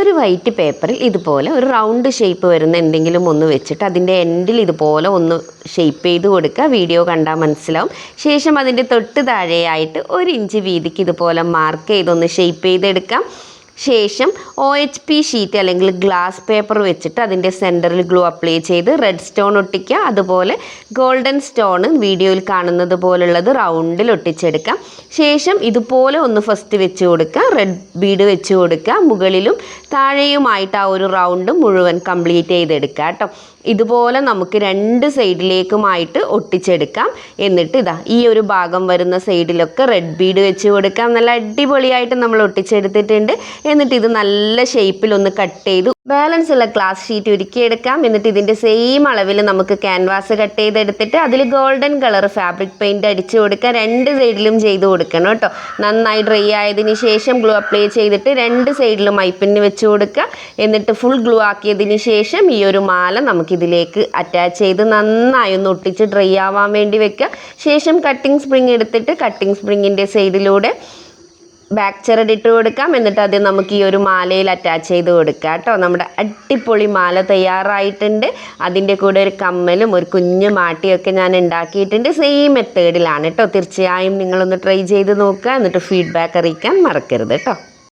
ഒരു വൈറ്റ് പേപ്പറിൽ ഇതുപോലെ ഒരു റൗണ്ട് ഷേപ്പ് വരുന്ന എന്തെങ്കിലും ഒന്ന് വെച്ചിട്ട് അതിൻ്റെ എൻഡിൽ ഇതുപോലെ ഒന്ന് ഷേപ്പ് ചെയ്ത് കൊടുക്കുക. വീഡിയോ കണ്ടാൽ മനസ്സിലാവും. ശേഷം അതിൻ്റെ തൊട്ട് താഴെയായിട്ട് 1 ഇഞ്ച് വീതിക്ക് ഇതുപോലെ മാർക്ക് ചെയ്തൊന്ന് ഷേപ്പ് ചെയ്തെടുക്കാം. ശേഷം OHP ഷീറ്റ് അല്ലെങ്കിൽ ഗ്ലാസ് പേപ്പർ വെച്ചിട്ട് അതിൻ്റെ സെൻറ്ററിൽ ഗ്ലൂ അപ്ലൈ ചെയ്ത് റെഡ് സ്റ്റോൺ ഒട്ടിക്കുക. അതുപോലെ ഗോൾഡൻ സ്റ്റോൺ വീഡിയോയിൽ കാണുന്നത് പോലുള്ളത് റൗണ്ടിൽ ഒട്ടിച്ചെടുക്കാം. ശേഷം ഇതുപോലെ ഒന്ന് ഫസ്റ്റ് വെച്ച് കൊടുക്കുക. റെഡ് ബീഡ് വെച്ച് കൊടുക്കുക. മുകളിലും താഴെയുമായിട്ട് ആ ഒരു റൗണ്ട് മുഴുവൻ കംപ്ലീറ്റ് ചെയ്തെടുക്കുക കേട്ടോ. ഇതുപോലെ നമുക്ക് 2 സൈഡിലേക്കുമായിട്ട് ഒട്ടിച്ചെടുക്കാം. എന്നിട്ട് ഇതാ ഈ ഒരു ഭാഗം വരുന്ന സൈഡിലൊക്കെ റെഡ് ബീഡ് വെച്ച് കൊടുക്കാം. നല്ല അടിപൊളിയായിട്ട് നമ്മൾ ഒട്ടിച്ചെടുത്തിട്ടുണ്ട്. എന്നിട്ട് ഇത് നല്ല ഷേപ്പിൽ ഒന്ന് കട്ട് ചെയ്ത് ബാലൻസ് ഉള്ള ഗ്ലാസ് ഷീറ്റ് ഒരുക്കിയെടുക്കാം. എന്നിട്ട് ഇതിൻ്റെ സെയിം അളവിൽ നമുക്ക് ക്യാൻവാസ് കട്ട് ചെയ്തെടുത്തിട്ട് അതിൽ ഗോൾഡൻ കളർ ഫാബ്രിക് പെയിൻറ്റ് അടിച്ച് കൊടുക്കുക. 2 സൈഡിലും ചെയ്ത് കൊടുക്കണം കേട്ടോ. നന്നായി ഡ്രൈ ആയതിന് ശേഷം ഗ്ലൂ അപ്ലൈ ചെയ്തിട്ട് 2 സൈഡിലും മൈപ്പിന് വെച്ച് കൊടുക്കുക. എന്നിട്ട് ഫുൾ ഗ്ലൂ ആക്കിയതിന് ശേഷം ഈ ഒരു മാല നമുക്കിതിലേക്ക് അറ്റാച്ച് ചെയ്ത് നന്നായി ഒന്ന് ഒട്ടിച്ച് ഡ്രൈ ആവാൻ വേണ്ടി വെക്കുക. ശേഷം കട്ടിങ് സ്പ്രിങ് എടുത്തിട്ട് കട്ടിങ് സ്പ്രിങ്ങിൻ്റെ സൈഡിലൂടെ ബാക്ക് ചെറഡ് ഇട്ട് കൊടുക്കാം. എന്നിട്ട് അത് നമുക്ക് ഈ ഒരു മാലയിൽ അറ്റാച്ച് ചെയ്ത് കൊടുക്കാം കേട്ടോ. നമ്മുടെ അടിപൊളി മാല തയ്യാറായിട്ടുണ്ട്. അതിൻ്റെ കൂടെ ഒരു കമ്മലും ഒരു കുഞ്ഞു മാട്ടിയൊക്കെ ഞാൻ ഉണ്ടാക്കിയിട്ടുണ്ട്. സെയിം മെത്തേഡിലാണ് കേട്ടോ. തീർച്ചയായും നിങ്ങളൊന്ന് ട്രൈ ചെയ്ത് നോക്കുക. എന്നിട്ട് ഫീഡ്ബാക്ക് അറിയിക്കാൻ മറക്കരുത് കേട്ടോ.